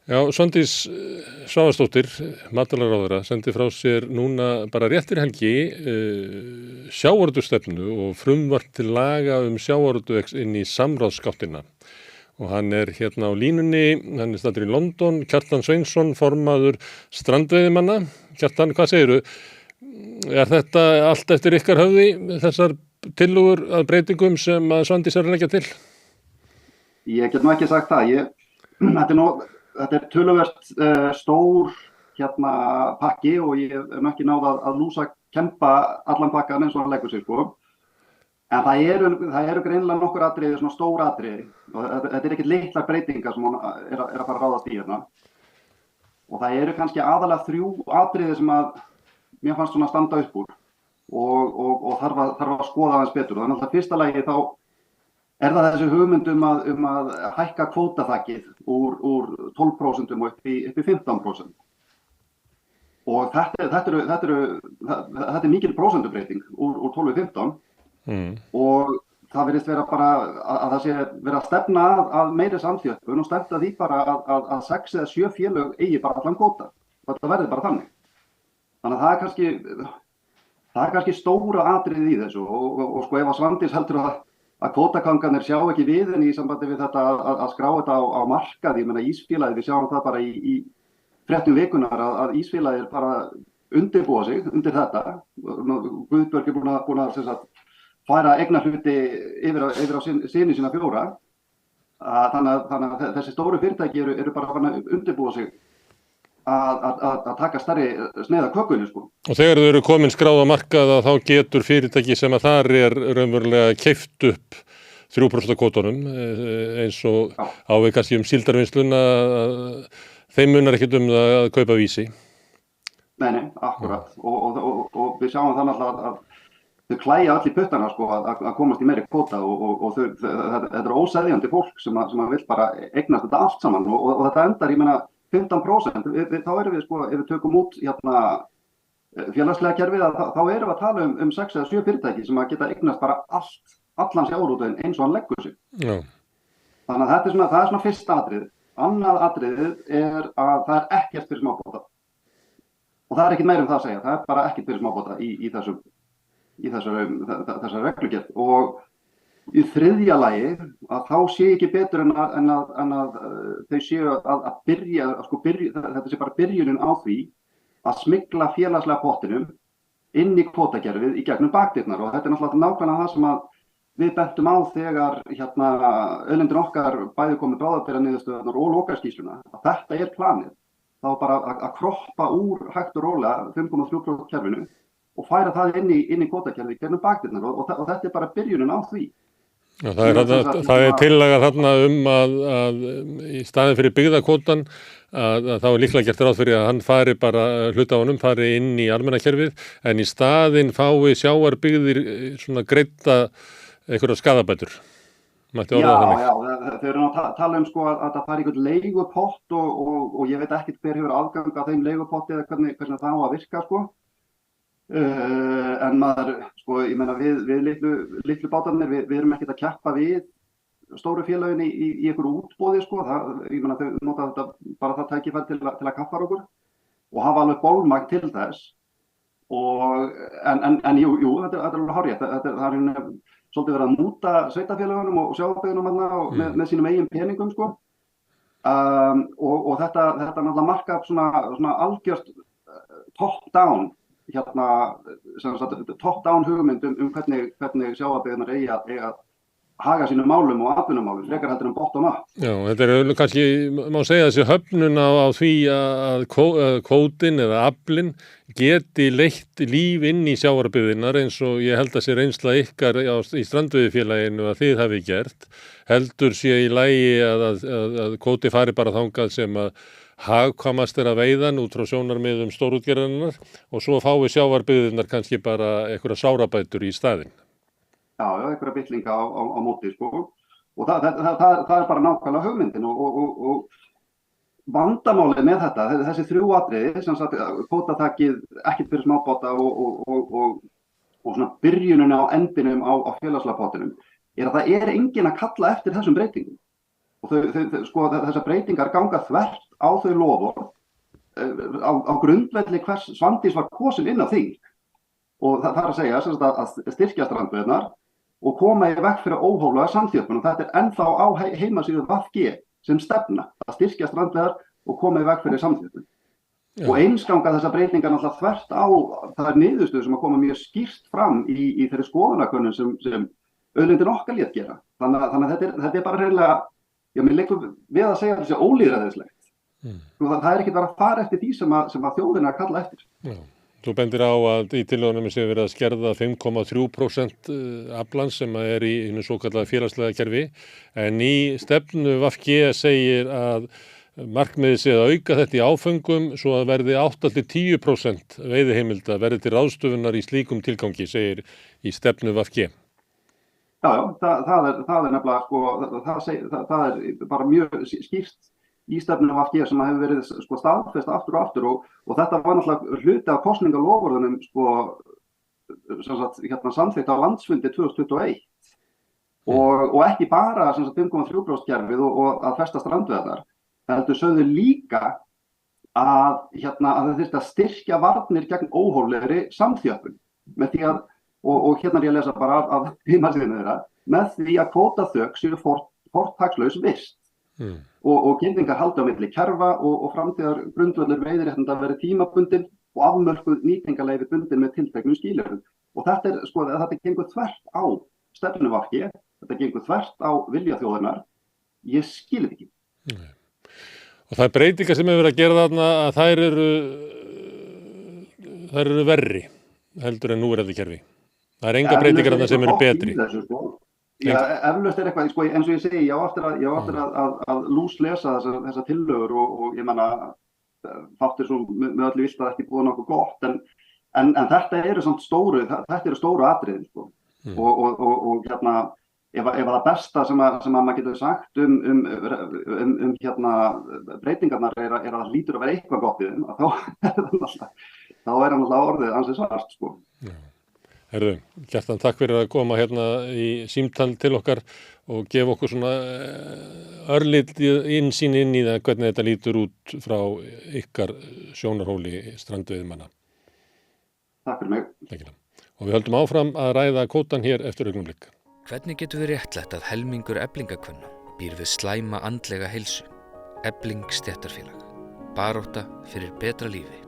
Já, Svandís Svavarsdóttir, matvælaráðherra, sendi frá sér núna bara rétt fyrir helgi sjávarútvegsstefnu og frumvarp til laga sjávarútveg inn í samráðsgáttina. Og hann hérna á línunni, hann staddur í London, Kjartan Sveinsson, formaður strandveiðimanna. Kjartan, hvað segirðu? Þetta allt eftir ykkar höfði, þessar tillögur að breytingum sem að Svandís að leggja til? Ég get nú ekki sagt það. Þetta er töluvert stór pakki og ég hef ekki náð að lúsa kempa allan pakkan eins og hann leggur sig sko. En það eru greinilega nokkur atriði, svona stór atriði og þetta er ekkert litlar breytingar sem hann er að fara að ráðast í hérna. Og það eru kannski aðalega 3 atriði sem að mér fannst svona standa upp úr og þarf að skoða aðeins betur. Og þannig að fyrsta lagi þá það þessi hugmynd um að hækka kvótaþakið úr 12% og upp í 15%. Og þetta er mikil prósentubreyting úr 12 í 15. Og það virðist vera bara að það sé vera að stefna að meiri samþjöppun og stefna því bara að 6 eða 7 félög eigi bara allan kvóta. Þetta verður bara þannig. Þannig að það er kannski stóra atriðið í þessu og sko ef að Svandís heldur að kvótakangarnir sjá ekki við en í sambandi við þetta að skrá þetta á markað, ég meina Ísfélagið, við sjáum það bara í fréttum vikunar að Ísfélagið bara undirbúa sig undir þetta. Guðbjörg er búin að sem sagt, færa eignarhluti yfir á syni sína 4. Þannig að þessi stóru fyrirtæki eru bara að undirbúa sig að taka stærri sneið af kökunni sko. Og þegar þau eru komin skráð á markað þá getur fyrirtæki sem að þar raunverulega keypt upp 3% af kvótunum eins og á við kannski síldarvinnsluna, þeim munar ekkert það að kaupa vísi. Nei, akkurat. Og við sjáum þannig að þau klæja öll í puttana sko að komast í meiri kvóta og þetta er óseðjandi fólk sem að vill bara eignast þetta allt saman og þetta endar, ég meina 15%, þá erum við sko, ef við tökum út félagslega kerfið, þá erum við að tala um 6 eða 7 fyrirtæki sem að geta eignast bara allan sjávarútveginn eins og hann leggur sig. Já. Þannig að það er svona fyrsta atriðið. Annað atriðið er að það er ekkert fyrir smábáta. Og það er ekkert meira það að segja, það er bara ekkert fyrir smábáta í þessari reglugerð. Og í þriðja lagi að þá sé ekki betur en að þau séu að byrja, þetta sé bara byrjunin á því að smygla félagslega pottinum inn í kvótakerfið í gegnum bakdyrnar og þetta er nákvæmlega það sem að við bentum á þegar auðlindir okkar bæði komið bráðabirgðaniðurstöðurnar og lokaskýrsluna að þetta er planið. Þá bara að kroppa úr hægt og rólega 5,3% kerfinu og færa það inn í kvótakerfið í gegnum bakdyrnar og þetta er bara byrjunin á því. Já, það er tillaga þarna að í staðinn fyrir byggðakvótan að þá er líklega gert ráð fyrir að hann fari bara hluthafanum fari inn í almenna kerfið en í staðinn fái sjávarbyggðir svona greidda einhverja skaðabætur. Mætti orða það þannig. Já, þau eru að tala sko að það fari einhvern leigupott og ég veit ekkert hver hefur aðgang að þeim leigupotti eða hvernig það á að virka sko. En maður, sko, ég meina við litlu bátarnir, við erum ekkert að keppa við stóru félögin í einhverju útboði, sko, ég meina þau nota þetta bara það tækifæri til að kappara okkur og hafa alveg bolmagn til þess en jú, þetta er alveg hárrétt, það er svolítið verið að múta sveitarfélögunum og sjávarbyggðunum með sínum eigin peningum, sko, og þetta náttúrulega marka svona algjört top-down top-down hugmynd hvernig sjávarbyggðirnar eigi að haga sínum málum og atvinnumálum, frekar heldur bottom-up. Já, þetta kannski, má segja þessi höfnun á því að kvótinn eða aflinn geti leitt líf inn í sjávarbyggðirnar eins og ég held að sé reynsla ykkar í strandveiðifélaginu að þið hafi gert, heldur sé í lagi að kvóti fari bara þangað sem að hagkvæmast að veiðan út frá sjónarmiðum stórútgerðarinnar og svo fái sjávarbyggðirnar kannski bara einhverja sárabætur í staðinn. Já, einhverja bitlinga á móti, sko. Og það er bara nákvæmlega hugmyndin og vandamálið með þetta, þessi 3 atriði, sem sagt, kvótatakið ekkert fyrir smábáta og svona byrjunin á endinum á félagslega pottinum, er að það er enginn að kalla eftir þessum breytingum. Og sko, þessar breytingar ganga þvert á þau loforð á grundvelli hvers Svandís var kosin inn á þing. Og það er að segja að styrkja strandveiðarnar og koma í veg fyrir óhóflega samþjöppun, og þetta er ennþá á heimasíðu VG sem stefna að styrkja strandveiðar og koma í veg fyrir samþjöppun. Ja. Og einsganga þessar breytingar náttúrulega þvert á þær niðurstöður sem að koma mjög skýrt fram í þeirri skoðanakönnun sem auðlindin okkar lét gera. Þannig að þetta er bara reynilega, mér liggur við að segja þessi ólýðræðislegt. Það er ekki bara að fara eftir því sem að þjóðin er að kalla eftir. Já. Þú bendir á að í tillögunum sé verið að skerða 5,3% aflans sem er í hinu svokallaða félagslega kerfi, en í stefnu VG segir að markmiðið sé að auka þetta í áföngum svo að verði 8-10% veiðiheimilda verði til ráðstöfunar í slíkum tilgangi, segir í stefnu VG. Já, það er nefnilega, það er bara mjög skýrt í stefnu VG sem hefur verið staðfest aftur og aftur, og þetta var náttúrulega hluti af kosningaloforðunum samþykkt á landsfundi 2021 og ekki bara 5,3% kerfið og að festa strandveiðarnar. Heldur sögðu líka að það þyrfti að styrkja varnir gegn óhóflegri samþjöppun með því að, og hérna er ég að lesa bara af heimasíðunni þeirra, með því að kvótaþök séu fortakslaus vist og girðingar haldi á milli kerfa og framtíðar grundvöllur veiðiréttinda verið tímabundin og afmörkuð nýtingarleyfi bundin með tilteknum skilyrðum. Og þetta gengur þvert á stefnu VG, þetta gengur þvert á vilja þjóðarinnar. Ég skil þetta ekki. Nei. Og það er breytingar sem hefur verið að gera þarna að þær eru verri heldur en núverandi kerfi. Það er enga breytingar þarna sem eru betri. Já, eflaust er eitthvað, eins og ég segi, ég á eftir að lúslesa þessar tillögur og ég menna þáttir svo með öllu vilt að ekki búið nokkuð gott, en þetta eru samt stóru atriði, og ef það besta sem að maður getur sagt breytingarnar er að það lítur að vera eitthvað gott í þeim, þá er hann alltaf orðið ansið svart, Já. Herðu, Kjartan, takk fyrir að koma hérna í símtal til okkar og gefa okkur svona örlítið innsýn inn í það hvernig þetta lítur út frá ykkar sjónarhóli strandveiðimanna. Takk fyrir mig. Lekilega. Og við höldum áfram að ræða kvótann hér eftir augnablik. Hvernig getur við réttlætt að helmingur eflingakvenna býr við slæma andlega heilsu? Efling stéttarfélag. Barátta fyrir betra lífi.